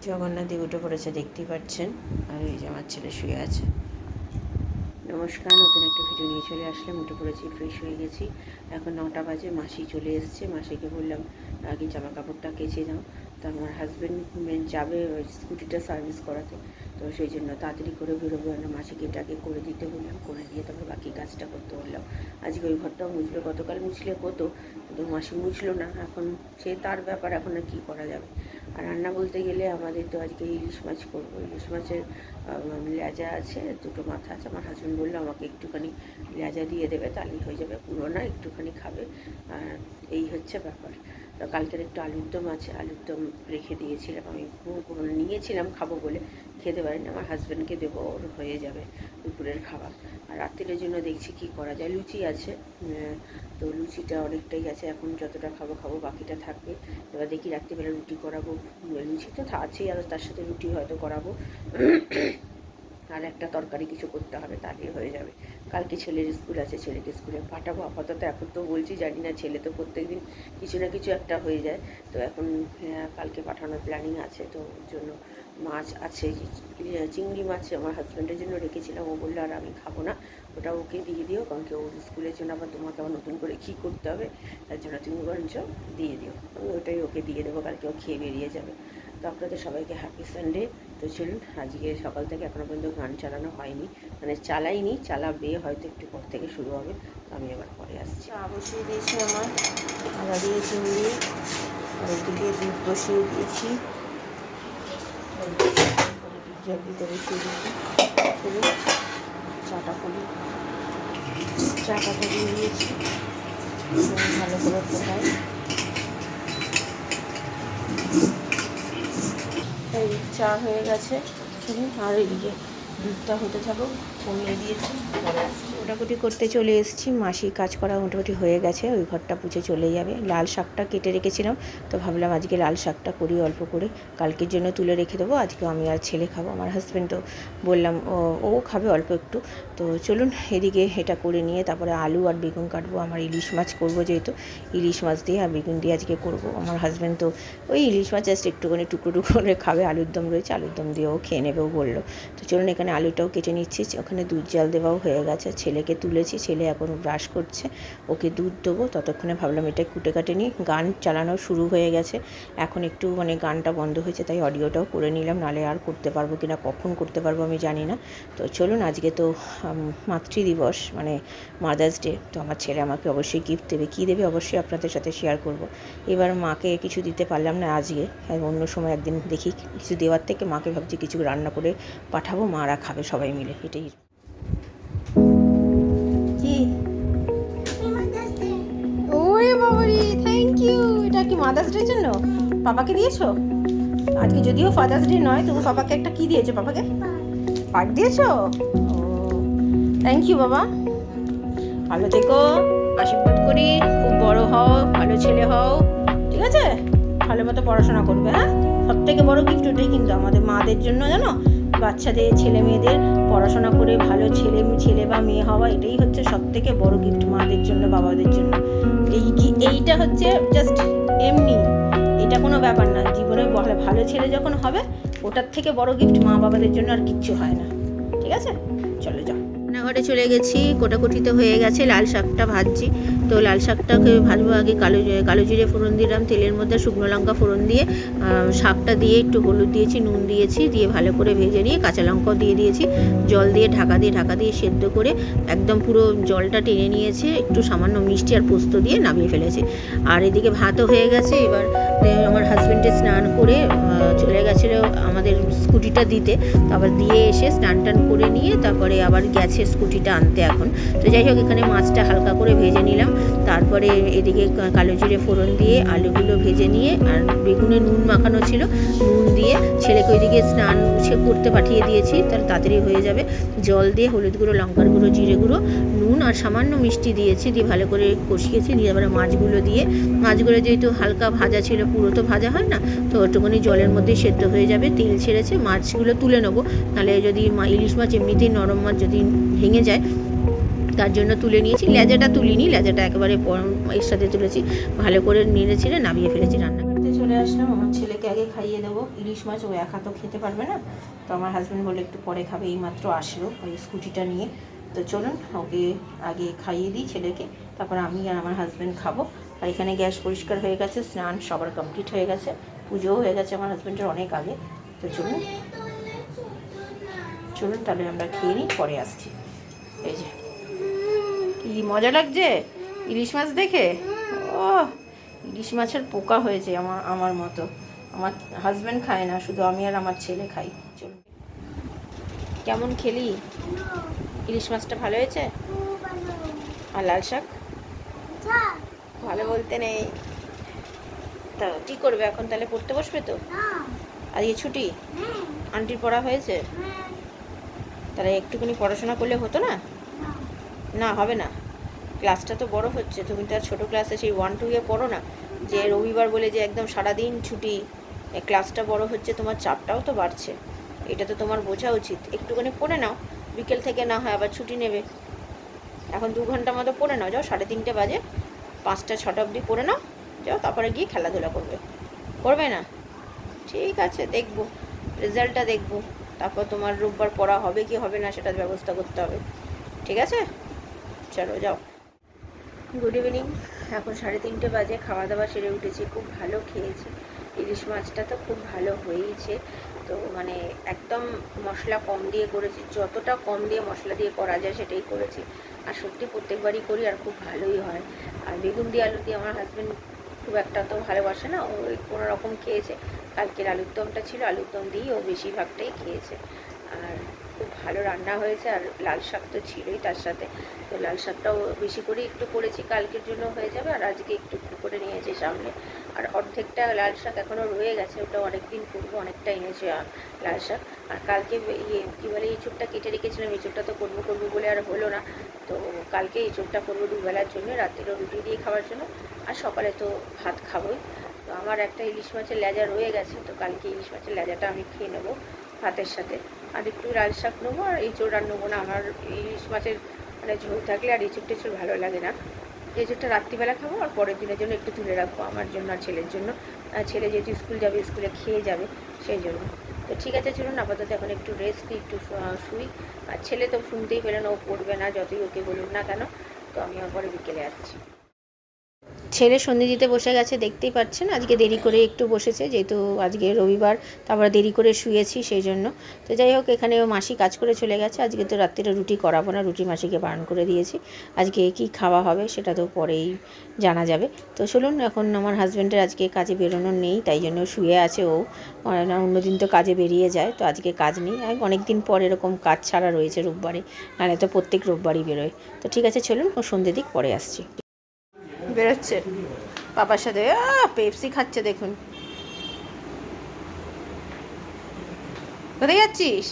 জগন্নাথ দেব উঠে পড়েছে, দেখতেই পাচ্ছেন। আর এই যে আমার ছেলে শুয়ে আছে। নমস্কার, নতুন একটা ভিডিও নিয়ে চলে আসলাম। উঠে পড়েছি, ফ্রেশ হয়ে গেছি। এখন 9টা বাজে। মাসি চলে এসছে। মাসিকে বললাম আগে জামা কাপড়টা কেচে দাও। তো আমার হাজব্যান্ড যাবে স্কুটিটা সার্ভিস করাতে, তো সেই জন্য তাড়াতাড়ি করে বেরোবো। মাসিকে এটাকে করে দিতে বললাম, করে দিয়ে তারপর বাকি কাজটা করতে বললাম। আজকে ওই ঘরটাও মুছবে, গতকাল মুছলে হতো, কিন্তু মাসি মুছলো না। এখন সে তার ব্যাপার, এখন আর কী করা যাবে। আর রান্না বলতে গেলে আমাদের তো আজকে ইলিশ মাছ করবো। ইলিশ মাছের লেজা আছে, দুটো মাথা আছে। আমার হাজব্যান্ড বললো আমাকে একটুখানি লেজা দিয়ে দেবে, তাহলেই হয়ে যাবে, পুরো না, একটুখানি খাবে। আর এই হচ্ছে ব্যাপার। কালকের একটু আলুর দম আছে, আলুর দম রেখে দিয়েছিলাম, আমি নিয়েছিলাম খাবো বলে, খেতে পারিনি। আমার হাজব্যান্ডকে দেবো, ওর হয়ে যাবে দুপুরের খাবার। আর রাত্রের জন্য দেখছি কি করা যায়। লুচি আছে, তো লুচিটা অনেকটাই আছে, এখন যতটা খাবো বাকিটা থাকবে। এবার দেখি রাত্রিবেলা রুটি করাবো। লুচি তো আছেই, আর তার সাথে রুটি হয়তো করাবো। আর একটা তরকারি কিছু করতে হবে, তাহলেই হয়ে যাবে। কালকে ছেলের স্কুল আছে, ছেলেকে স্কুলে পাঠাবো। আপাতত এখন তো বলছি, জানি না, ছেলে তো প্রত্যেক দিন কিছু না কিছু একটা হয়ে যায়। তো এখন কালকে পাঠানোর প্ল্যানিং আছে, তো ওর জন্য মাছ আছে, চিংড়ি মাছ আমার হাজব্যান্ডের জন্য রেখেছিলাম। ও বললো আর আমি খাবো না, ওটা ওকে দিয়ে দিও, কারণ কি ওর স্কুলের জন্য আবার তোমাকে আবার নতুন করে কী করতে হবে, তার জন্য তুমি বরঞ্চ দিয়ে দিও। আমি ওটাই ওকে দিয়ে দেবো, কালকে ও খেয়ে বেরিয়ে যাবে। তো আপনাদের সবাইকে হ্যাপি সানডে। তো চলুন, আজকে সকাল থেকে এখনও পর্যন্ত গান চালানো হয়নি, মানে চালাইনি, চালাবে হয়তো একটু পর থেকে শুরু হবে। তো আমি আবার পরে আসছি। বসিয়ে দিয়েছি আমার, আদা দিয়ে চিংড়ি, আর ওদিকে দুধ বসিয়ে দিয়েছি, দুধ জল দিতে বসিয়ে দিয়েছি। চলুন চাটা করি। চাটা দিয়ে দিয়েছি, ভালো করে ফোটাই। এই চা হয়ে গেছে, আর এদিকে দুধটা হতে থাকো, কমিয়ে দিয়েছি, পরে আসছি। মোটামুটি করতে চলে এসেছি। মাসি কাজ করা মোটামুটি হয়ে গেছে, ওই ঘরটা পুছে চলে যাবে। লাল শাকটা কেটে রেখেছিলাম, তো ভাবলাম আজকে লাল শাকটা করি অল্প করে, কালকের জন্য তুলে রেখে দেবো। আজকে আমি আর ছেলে খাবো, আমার হাজব্যান্ড তো বললাম ও খাবে অল্প একটু। তো চলুন এদিকে এটা করে নিয়ে তারপরে আলু আর বেগুন কাটবো। আমার ইলিশ মাছ করবো, যেহেতু ইলিশ মাছ দিয়ে আর বেগুন দিয়ে আজকে করবো। আমার হাজব্যান্ড তো ওই ইলিশ মাছ জাস্ট একটুখানি টুকরো করে খাবে। আলুর দম রয়েছে, আলুর দম দিয়েও খেয়ে নেবেও বললো। তো চলুন এখানে আলুটাও কেটে নিচ্ছি। ওখানে দুধ জাল দেওয়াও হয়ে গেছে, ছেলেকে তুলেছি, ছেলে এখন ব্রাশ করছে, ওকে দুধ দেবো। ততক্ষণে ভাবলাম এটা কুটে কাটে নিই। গান চালানো শুরু হয়ে গেছে, এখন একটু মানে গানটা বন্ধ হয়েছে, তাই অডিওটাও করে নিলাম, নাহলে আর করতে পারবো কি না, কখন করতে পারবো আমি জানি না। তো চলুন, আজকে তো মাতৃদিবস, মানে মাদার্স ডে। তো আমার ছেলে আমাকে অবশ্যই গিফট দেবে, কী দেবে অবশ্যই আপনাদের সাথে শেয়ার করব। এবার মাকে কিছু দিতে পারলাম না আজকে, অন্য সময় একদিন দেখি কিছু দেওয়ার থেকে মাকে ভাবছি কিছু রান্না করে পাঠাবো, মারা খাবে সবাই মিলে, এটাই। কি ওরে বাবারি, থ্যাংক ইউ। এটা কি মাদার্স ডের জন্য পাপাকে দিয়েছো? আজকে যদিও ফাদার্স ডে নয়, তবু পাপাকে একটা কি দিয়েছো? পাপাকে পার্ট দিয়েছো? ও, থ্যাংক ইউ বাবা। ভালো থেকো, আশীর্বাদ করি, খুব বড় হও, ভালো ছেলে হও, ঠিক আছে? ভালো মতো পড়াশোনা করবে, হ্যাঁ? সব থেকে বড় গিফট ওটাই কিন্তু আমাদের মাদের জন্য, জানো, বাচ্চাদের, ছেলে মেয়েদের পড়াশোনা করে ভালো ছেলে বা মেয়ে হওয়া, এটাই হচ্ছে সব থেকে বড় গিফট মাদের জন্য, বাবাদের জন্য। এইটা হচ্ছে জাস্ট এমনি, এটা কোনো ব্যাপার না। জীবনে ভালো ছেলে যখন হবে, ওটার থেকে বড় গিফট মা বাবাদের জন্য আর কিচ্ছু হয় না, ঠিক আছে? চলো যাও। রান্নাঘরে চলে গেছি, কোটাকুটিতে হয়ে গেছে। লাল শাকটা ভাজছি। তো লাল শাকটাকে ভাজবো আগে, কালো জিরে ফোড়ন দিলাম, তেলের মধ্যে শুকনো লঙ্কা ফোড়ন দিয়ে শাকটা দিয়ে একটু হলুদ দিয়েছি, নুন দিয়েছি, দিয়ে ভালো করে ভেজে নিয়ে কাঁচা লঙ্কাও দিয়ে দিয়েছি, জল দিয়ে ঢাকা দিয়ে সেদ্ধ করে একদম পুরো জলটা টেনে নিয়েছে, একটু সামান্য মিষ্টি আর পোস্ত দিয়ে নামিয়ে ফেলেছি। আর এদিকে ভাতও হয়ে গেছে। এবার আমার হাজব্যান্ডে স্নান করে চলে গেছিলো আমাদের স্কুটিটা দিতে, তারপর দিয়ে এসে স্নান টান করে নিয়ে তারপরে আবার গেছে স্কুটিটা আনতে এখন। তো যাই হোক, এখানে মাছটা হালকা করে ভেজে নিলাম, তারপরে এদিকে কালো জিরে ফোড়ন দিয়ে আলুগুলো ভেজে নিয়ে, আর বেগুনে নুন মাখানো ছিল, নুন দিয়ে ছেলেকে ওইদিকে স্নান করতে পাঠিয়ে দিয়েছি, তাহলে তাড়াতাড়ি হয়ে যাবে। জল দিয়ে হলুদ গুঁড়ো, লঙ্কার গুঁড়ো, জিরে গুঁড়ো, নুন আর সামান্য মিষ্টি দিয়েছি, দিয়ে ভালো করে কষিয়েছি। দিয়ে এবারে মাছগুলো যেহেতু হালকা ভাজা ছিল, পুরো তো ভাজা হয় না, তো ওটুকুনি জলের মধ্যেই সেদ্ধ হয়ে যাবে। তেল ছেড়েছে, মাছগুলো তুলে নেবো, নাহলে যদি ইলিশ মাছ এমনিতেই নরম মাছ, যদি ভেঙে যায়, তার জন্য তুলে নিয়েছি। লেজাটা তুলিনি, লেজাটা একেবারে এর সাথে তুলেছি, ভালো করে নেড়ে ছেড়ে নামিয়ে ফেলেছি। রান্না করতে চলে আসলাম, আমার ছেলেকে আগে খাইয়ে দেবো। ইলিশ মাছ ও একা তো খেতে পারবে না, তো আমার হাজব্যান্ড বলে একটু পরে খাবে, এইমাত্র আসলো ওই স্কুটিটা নিয়ে। তো চলুন ওকে আগে খাইয়ে দিই ছেলেকে, তারপর আমি আর আমার হাজব্যান্ড খাবো। আর এখানে গ্যাস পরিষ্কার হয়ে গেছে, স্নান সবার কমপ্লিট হয়ে গেছে, পুজোও হয়ে গেছে আমার হাজব্যান্ডের অনেক আগে। তো চলুন চলুন তাহলে আমরা খেয়ে নিই, পরে আসছি। এই যে কি মজা লাগছে ইলিশ মাছ দেখে। ও ইলিশ মাছের পোকা হয়েছে আমার মতো। আমার হাজব্যান্ড খায় না, শুধু আমি আর আমার ছেলে খাই। চলুন, কেমন খেলি? ইলিশ মাছটা ভালো হয়েছে? আর লাল শাক ভালো বলতে নেই। তা কী করবে এখন? তাহলে পড়তে বসবে তো? আজকে ছুটি? আন্টির পড়া হয়েছে? তাহলে একটুখানি পড়াশোনা করলে হতো না? না হবে না, ক্লাসটা তো বড় হচ্ছে, তুমি তো আর ছোটো ক্লাসে সেই 1-2 পড়ো না, যে রবিবার বলে যে একদম সারাদিন ছুটি। ক্লাসটা বড় হচ্ছে, তোমার চাপটাও তো বাড়ছে, এটা তো তোমার বোঝা উচিত। একটুখানি পড়ে নাও, বিকেল থেকে না হয় আবার ছুটি নেবে। এখন 2 ঘন্টা মতো পড়ে নাও, যাও 3:30 বাজে, 5টা-6টা অবধি পড়ে নাও, যাও, তারপরে গিয়ে খেলাধুলা করবে। করবে না? ঠিক আছে, দেখবো রেজাল্টটা দেখবো, তারপর তোমার রোববার পড়া হবে কি হবে না সেটার ব্যবস্থা করতে হবে। ঠিক আছে, চলো যাও। গুড ইভিনিং, এখন 3:30 বাজে, খাওয়া দাওয়া সেরে উঠেছি, খুব ভালো খেয়েছি। ইলিশ মাছটা তো খুব ভালো হয়েইছে, তো মানে একদম মশলা কম দিয়ে করেছি, যতটা কম দিয়ে মশলা দিয়ে করা যায় সেটাই করেছি। আর সত্যি প্রত্যেকবারই করি আর খুব ভালোই হয়। আর বেগুন দিয়ে আলু দিয়ে আমার হাজব্যান্ড খুব একটা তো ভালোবাসে না, ওই কোনো রকম খেয়েছে। কালকের আলুর দমটা ছিল, আলুর দম দিয়েই ও বেশিরভাগটাই খেয়েছে। আর খুব ভালো রান্না হয়েছে, আর লাল শাক তো ছিলই তার সাথে, তো লাল শাকটাও বেশি করে একটু করেছি, কালকের জন্য হয়ে যাবে। আর আজকে একটু একটু করে নিয়েছি সামনে, আর অর্ধেকটা লাল শাক এখনও রয়ে গেছে, ওটা অনেক দিন করবো, অনেকটা এনেছে লাল শাক। আর কালকে কী বলে এঁচোড়টা কেটে রেখেছিলাম, এঁচোড়টা তো করবো করবো বলে আর হলো না, তো কালকে এঁচোড়টা করবো দুবেলার জন্য, রাত্রেও রুটি দিয়ে খাওয়ার জন্য, আর সকালে তো ভাত খাবোই। তো আমার একটা ইলিশ মাছের লেজা রয়ে গেছে, তো কালকে ইলিশ মাছের লেজাটা আমি খেয়ে নেবো ভাতের সাথে। আর একটু লাল শাক নেবো, আর এঁচোড় আর নেবো না, আমার ইলিশ মাছের মানে ঝোল থাকলে আর এঁচোড় টেঁচোড় ভালো লাগে না। এঁচোড়টা রাত্রিবেলা খাবো, আর পরের দিনের জন্য একটু তুলে রাখবো আমার জন্য আর ছেলের জন্য। ছেলে যেহেতু স্কুল যাবে, স্কুলে খেয়ে যাবে, সেই জন্য। তো ঠিক আছে, চলুন আপাতত এখন একটু রেস্ট নিই, একটু শুই। আর ছেলে তো শুনতেই পেলেন, ও পড়বে না যতই ওকে বলুন না কেন। তো আমি আর পরে বিকেলে আসছি। ছেলে সন্ধে দিতে বসে গেছে, দেখতেই পাচ্ছেন, আজকে দেরি করে একটু বসেছে, যেহেতু আজকে রবিবার, তারপরে দেরি করে শুয়েছি সেই জন্য। তো যাই হোক, এখানে মাসি কাজ করে চলে গেছে, আজকে তো রাত্রিরে রুটি করাবো না, রুটি মাসিকে বারণ করে দিয়েছি। আজকে কি খাওয়া হবে সেটা তো পরেই জানা যাবে। তো চলুন, এখন আমার হাজব্যান্ডের আজকে কাজে বেরোনোর নেই, তাই জন্য শুয়ে আছে ও। অন্যদিন তো কাজে বেরিয়ে যায়, তো আজকে কাজ নেই, অনেক দিন পর এরকম কাজ ছাড়া রয়েছে রোববারে, নাহলে তো প্রত্যেক রোববারই বেরোয়। তো ঠিক আছে, চলুন, ও সন্ধ্যে দিক পরে আসছি। বেরোচ্ছে পাপার সাথে, পেপসি খাচ্ছে দেখুন। কোথায় যাচ্ছিস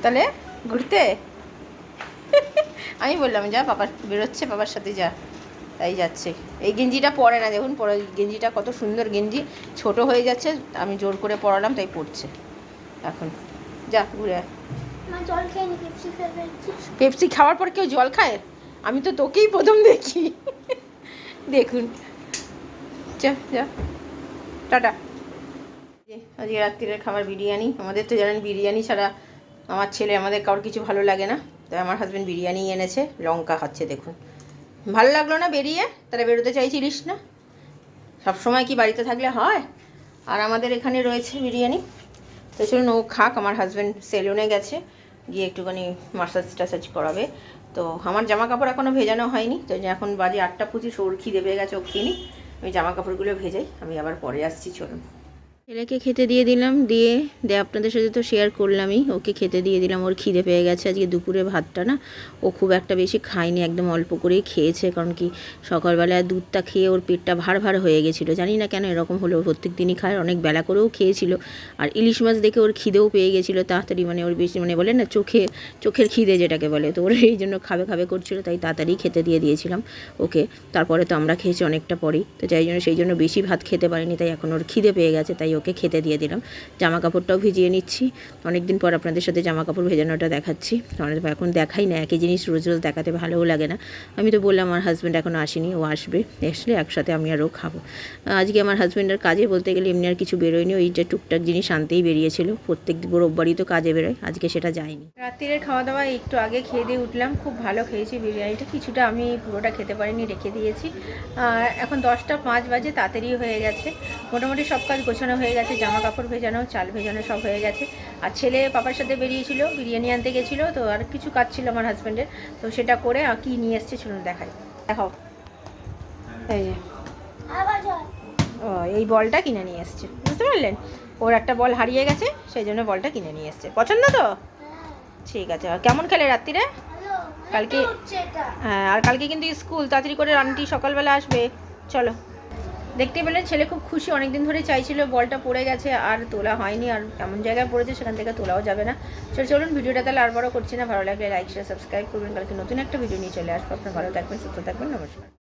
তাহলে? ঘুরতে? আমি বললাম যা, পাপা বেরোচ্ছে, পাপার সাথে যা, তাই যাচ্ছে। এই গেঞ্জিটা পরে না, দেখুন পরে, গেঞ্জিটা কত সুন্দর গেঞ্জি, ছোট হয়ে যাচ্ছে, আমি জোর করে পরালাম তাই পড়ছে এখন। যা ঘুরে আয়। পেপসি খাওয়ার পর কেউ জল খায়? আমি তো তোকেই প্রথম দেখি। দেখুন, যা যা, টাটা। আজকে রাত্রিরের খাবার বিরিয়ানি। আমাদের তো জানেন বিরিয়ানি ছাড়া আমার ছেলে আমাদের কারোর কিছু ভালো লাগে না, তাই আমার হাজব্যান্ড বিরিয়ানি এনেছে, লঙ্কা খাচ্ছে দেখুন। ভালো লাগলো না বেরিয়ে? তাহলে বেরোতে চাইছিলিস না? সবসময় কি বাড়িতে থাকলে হয়? আর আমাদের এখানে রয়েছে বিরিয়ানি। তো চলুন ও খাক, আমার হাজব্যান্ড সেলুনে গেছে, গিয়ে একটুখানি মাসাজ টাসাজ করাবে। তো আমার জামা কাপড় এখনও ভেজানো হয়নি, তো এখন বাজে 8:25, ওর খিদে পেয়ে গেছে, ও খেয়ে নি, আমি জামা কাপড়গুলো ভেজাই, আমি আবার পরে আসছি। চলুন, ছেলেকে খেতে দিয়ে দিলাম, দিয়ে আপনাদের সাথে তো শেয়ার করলামই, ওকে খেতে দিয়ে দিলাম, ওর খিদে পেয়ে গেছে। আজকে দুপুরে ভাতটা না ও খুব একটা বেশি খায়নি, একদম অল্প করেই খেয়েছে, কারণ কি সকালবেলায় দুধটা খেয়ে ওর পেটটা ভার ভার হয়ে গেছিলো, জানি না কেন এরকম হলো, প্রত্যেক দিনই খায়, অনেক বেলা করেও খেয়েছিল। আর ইলিশ মাছ দেখে ওর খিদেও পেয়ে গেছিলো তাড়াতাড়ি, মানে ওর বেশি মানে বলে না চোখের খিদে যেটাকে বলে, তো ওর এই জন্য খাবে খাবে করছিলো, তাই তাড়াতাড়ি খেতে দিয়ে দিয়েছিলাম ওকে। তারপরে তো আমরা খেয়েছি অনেকটা পরেই, তো সেই জন্য বেশি ভাত খেতে পারিনি, তাই এখন ওর খিদে পেয়ে গেছে, তাই ওকে খেতে দিয়ে দিলাম। জামা কাপড়টাও ভিজিয়ে নিচ্ছি, অনেক দিন পর আপনাদের সাথে জামা কাপড় ভেজানোটা দেখাচ্ছি। এখন দেখাই না, একই জিনিস রোজ রোজ দেখাতে ভালোও লাগে না। আমি তো বললাম আমার হাজব্যান্ড এখনও আসেনি, ও আসবে, আসলে একসাথে আমি আর ও খাবো। আজকে আমার হাজব্যান্ডের কাজে বলতে গেলে এমনি আর কিছু বেরোয়নি, ওই যে টুকটাক জিনিস আনতেই বেরিয়েছিল, প্রত্যেক রোববারই তো কাজে বেরোয়, আজকে সেটা যায়নি। রাত্রিরের খাওয়া দাওয়া একটু আগে খেয়ে দিয়ে উঠলাম, খুব ভালো খেয়েছি বিরিয়ানিটা, কিছুটা আমি পুরোটা খেতে পারিনি, রেখে দিয়েছি। এখন 10টা 5 বাজে, তাড়াতাড়ি হয়ে গেছে, মোটামুটি সব কাজ গোছানো হয়ে গেছে, জামা কাপড় ভেজানো, চাল ভেজানো সব হয়ে গেছে। আর ছেলে পাপার সাথে বেরিয়েছিল, বিরিয়ানি আনতে গেছিলো, তো আর কিছু কাজ ছিল আমার হাজব্যান্ডের, তো সেটা করে কি নিয়ে এসছে চলুন দেখাই। দেখাও, এই যে ও এই বলটা কিনে নিয়ে এসছে, বুঝতে পারলেন? ওর একটা বল হারিয়ে গেছে, সেই জন্য বলটা কিনে নিয়ে এসছে। পছন্দ তো? ঠিক আছে। আর কেমন খেলে রাত্রিরে? কালকে হ্যাঁ, আর কালকে কিন্তু স্কুল, তাড়াতাড়ি করে আন্টি সকালবেলা আসবে। চলো, দেখতে পেলেন ছেলে খুব খুশি, অনেকদিন ধরে চাইছিল, বলটা পড়ে গেছে আর তোলা হয়নি, আর এমন জায়গায় পড়েছে সেখান থেকে তোলাও যাবে না। চলুন ভিডিওটা তাহলে আর বড় করছি না, ভালো লাগলে লাইক শেয়ার সাবস্ক্রাইব করবেন, কালকে নতুন একটা ভিডিও নিয়ে চলে আসবো। আপনার ভালো থাকবেন, সুস্থ থাকবেন, নমস্কার।